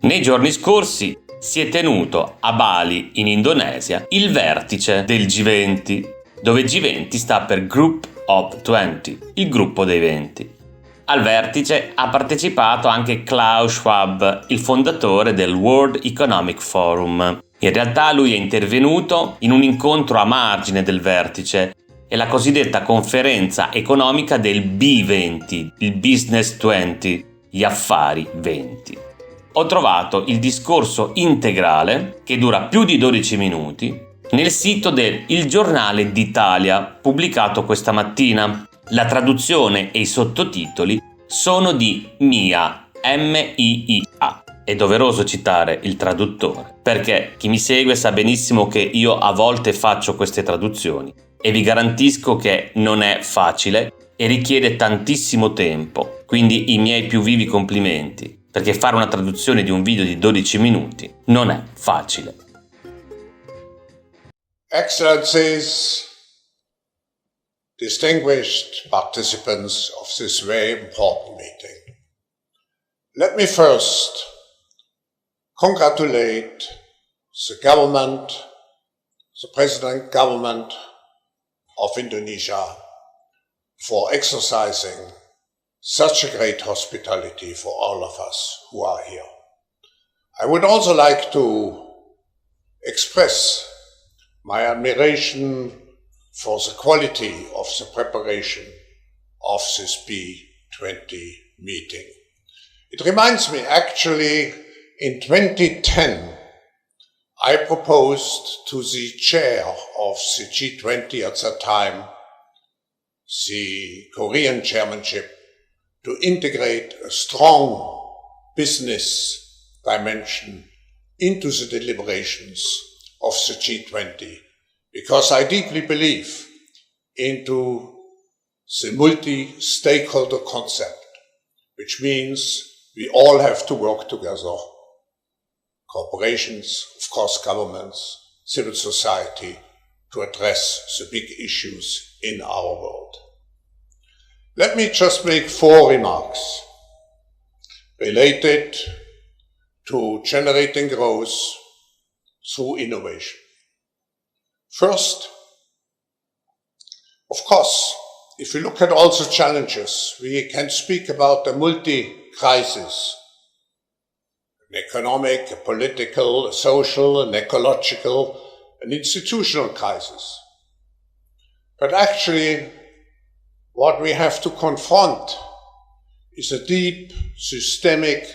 Nei giorni scorsi si è tenuto a Bali, in Indonesia, il vertice del G20, dove G20 sta per Group of 20, il gruppo dei 20. Al vertice ha partecipato anche Klaus Schwab, il fondatore del World Economic Forum. In realtà lui è intervenuto in un incontro a margine del vertice, è la cosiddetta conferenza economica del B20, il Business 20, gli affari 20. Ho trovato il discorso integrale, che dura più di 12 minuti, nel sito del Il Giornale d'Italia, pubblicato questa mattina. La traduzione e i sottotitoli sono di Mia, M-I-I-A. È doveroso citare il traduttore, perché chi mi segue sa benissimo che io a volte faccio queste traduzioni e vi garantisco che non è facile e richiede tantissimo tempo, quindi i miei più vivi complimenti, perché fare una traduzione di un video di 12 minuti non è facile. Excellencies, distinguished participants of this very important meeting, let me first congratulate the government, the President Government of Indonesia for exercising such a great hospitality for all of us who are here. I would also like to express my admiration for the quality of the preparation of this B20 meeting. It reminds me, actually, in 2010, I proposed to the chair of the G20 at that time, the Korean chairmanship, to integrate a strong business dimension into the deliberations of the G20, because I deeply believe into the multi-stakeholder concept, which means we all have to work together. Corporations, of course, governments, civil society, to address the big issues in our world. Let me just make 4 remarks related to generating growth through innovation. First, of course, if we look at all the challenges, we can speak about a multi-crisis, an economic, a political, a social, an ecological, an institutional crisis. But actually, what we have to confront is a deep, systemic,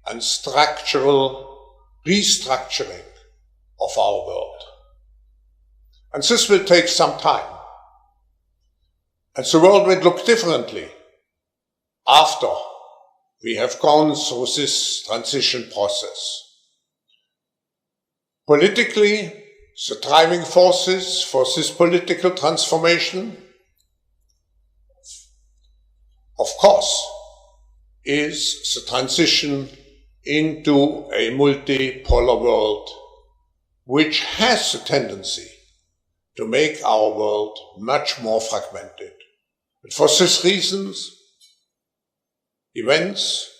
and structural restructuring of our world. And this will take some time. And the world will look differently after we have gone through this transition process. Politically, the driving forces for this political transformation, of course, is the transition into a multipolar world, which has a tendency to make our world much more fragmented. But for these reasons, events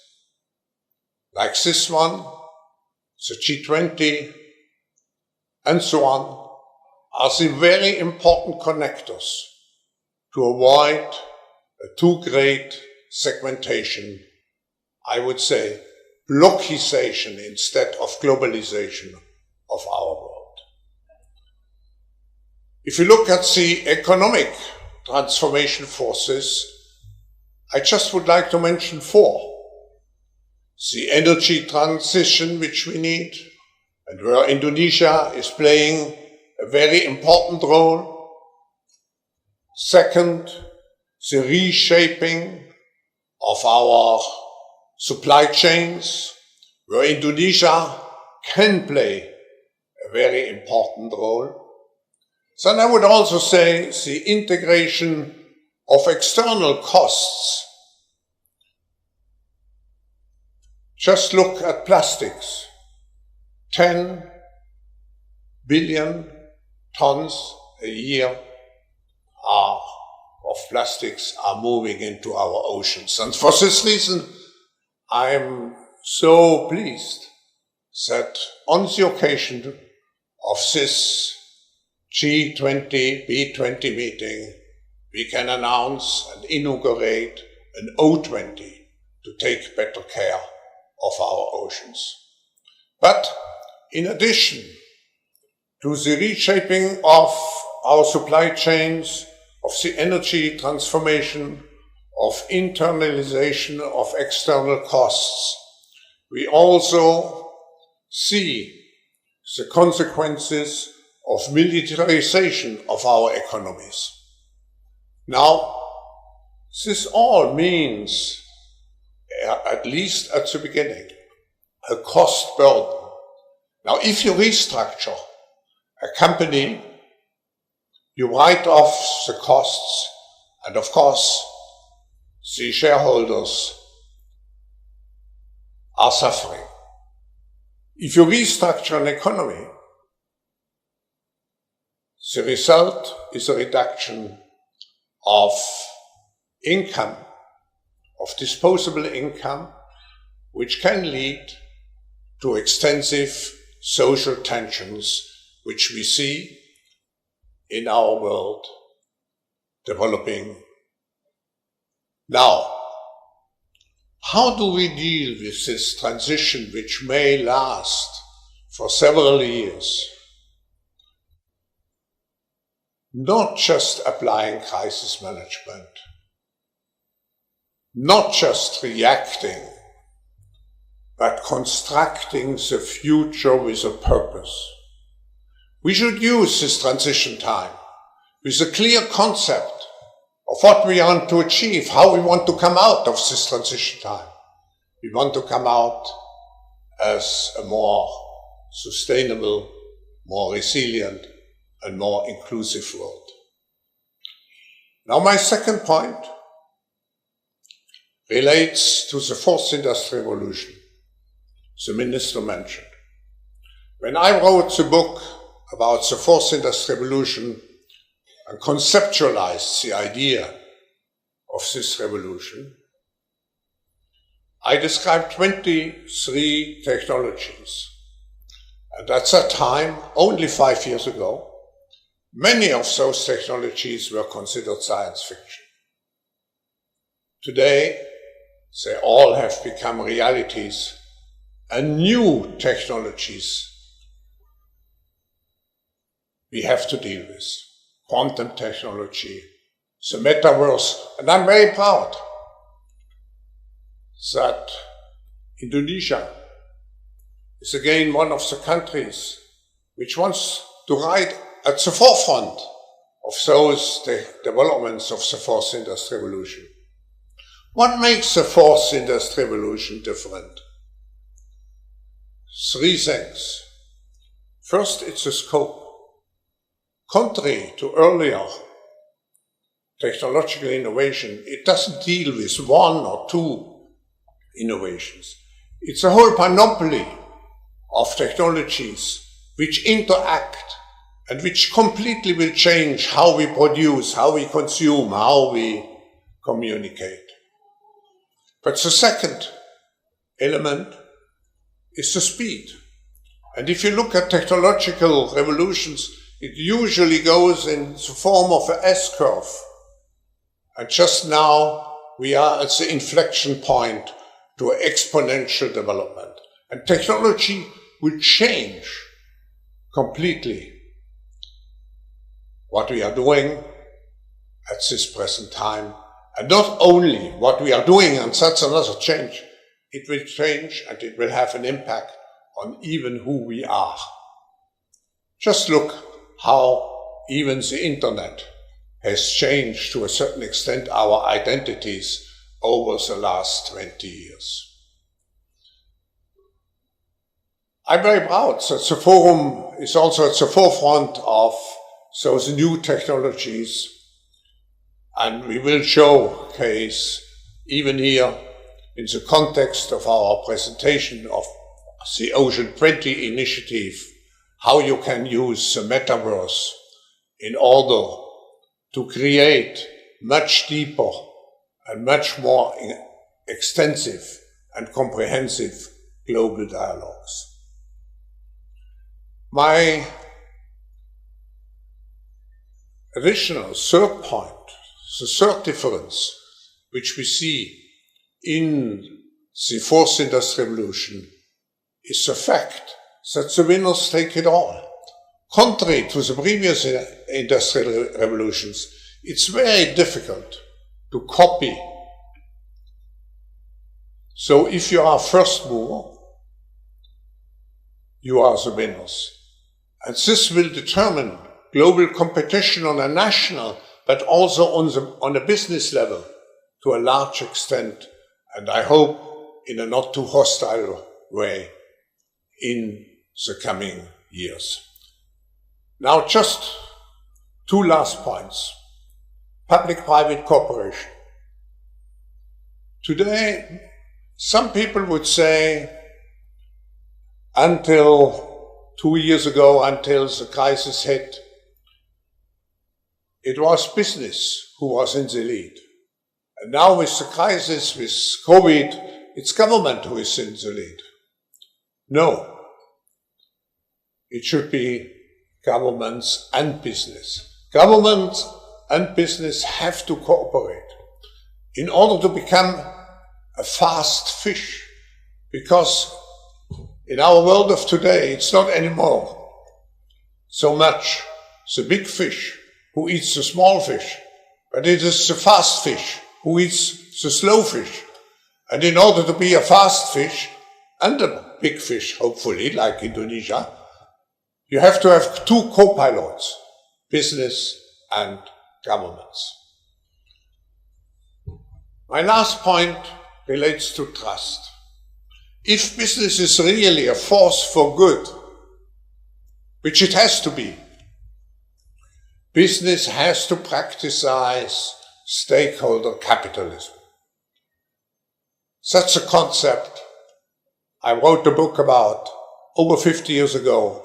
like this one, the G20, and so on, are the very important connectors to avoid a too great segmentation, I would say, blockization instead of globalization of our world. If you look at the economic transformation forces, I just would like to mention 4. The energy transition which we need, and where Indonesia is playing a very important role. Second, the reshaping of our supply chains, where Indonesia can play a very important role. Then I would also say the integration of external costs. Just look at plastics. 10 billion tons a year of plastics are moving into our oceans. And for this reason, I'm so pleased that on the occasion of this G20, B20 meeting, we can announce and inaugurate an O20 to take better care of our oceans. But in addition to the reshaping of our supply chains, of the energy transformation, of internalization of external costs, we also see the consequences of militarization of our economies. Now, this all means, at least at the beginning, a cost burden. Now, if you restructure a company, you write off the costs, and of course, the shareholders are suffering. If you restructure an economy, the result is a reduction of income, of disposable income, which can lead to extensive social tensions, which we see in our world developing now. How do we deal with this transition, which may last for several years? Not just applying crisis management, not just reacting, but constructing the future with a purpose. We should use this transition time with a clear concept of what we want to achieve, how we want to come out of this transition time. We want to come out as a more sustainable, more resilient, and more inclusive world. Now, my second point relates to the fourth industrial revolution the minister mentioned. When I wrote the book about the fourth industrial revolution and conceptualized the idea of this revolution, I described 23 technologies. And at that time, only 5 years ago, many of those technologies were considered science fiction. Today, they all have become realities, and new technologies we have to deal with. Quantum technology, the metaverse, and I'm very proud that Indonesia is again one of the countries which wants to ride at the forefront of those developments of the fourth industrial revolution. What makes the fourth industrial revolution different? 3 things. First, it's the scope. Contrary to earlier technological innovation, it doesn't deal with 1 or 2 innovations. It's a whole panoply of technologies which interact and which completely will change how we produce, how we consume, how we communicate. But the second element is the speed. And if you look at technological revolutions, it usually goes in the form of an S-curve. And just now, we are at the inflection point to exponential development. And technology will change completely what we are doing at this present time. And not only what we are doing, and that's another change, it will change and it will have an impact on even who we are. Just look how even the internet has changed to a certain extent our identities over the last 20 years. I'm very proud that the forum is also at the forefront of those new technologies, and we will showcase, even here in the context of our presentation of the Ocean 20 initiative, how you can use the metaverse in order to create much deeper and much more extensive and comprehensive global dialogues. My additional third point, the third difference which we see in the fourth industrial revolution is the fact that the winners take it all. Contrary to the previous industrial revolutions, it's very difficult to copy. So if you are first mover, you are the winners. And this will determine global competition on a national, but also on a business level to a large extent, and I hope in a not too hostile way in the coming years. Now just two last points. Public-private cooperation. Today, some people would say until 2 years ago, until the crisis hit, it was business who was in the lead. And now with the crisis, with COVID, it's government who is in the lead. No. It should be governments and business. Governments and business have to cooperate in order to become a fast fish. Because in our world of today, it's not anymore so much the big fish who eats the small fish, but it is the fast fish who eats the slow fish. And in order to be a fast fish and a big fish, hopefully, like Indonesia, you have to have two co-pilots, business and governments. My last point relates to trust. If business is really a force for good, which it has to be, business has to practice stakeholder capitalism. Such a concept I wrote a book about over 50 years ago,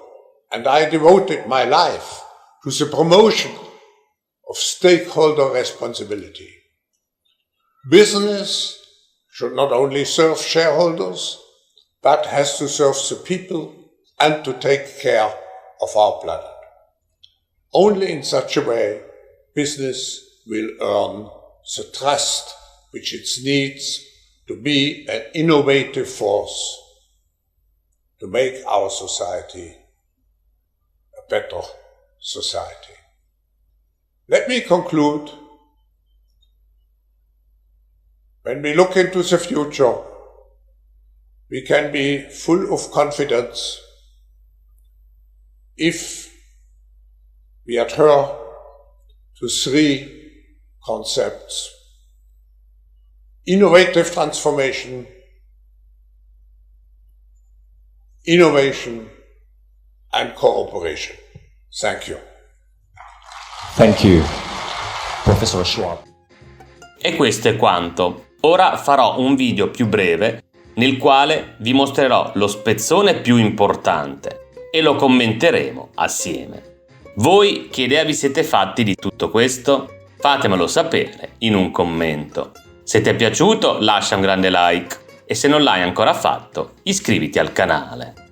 and I devoted my life to the promotion of stakeholder responsibility. Business should not only serve shareholders, but has to serve the people and to take care of our planet. Only in such a way business will earn the trust which it needs to be an innovative force to make our society a better society. Let me conclude. When we look into the future, we can be full of confidence if we adhere to three concepts: innovative transformation, innovation, and cooperation. Thank you. Thank you, Professor Schwab. E questo è quanto. Ora farò un video più breve nel quale vi mostrerò lo spezzone più importante e lo commenteremo assieme. Voi che idea vi siete fatti di tutto questo? Fatemelo sapere in un commento. Se ti è piaciuto lascia un grande like e se non l'hai ancora fatto iscriviti al canale.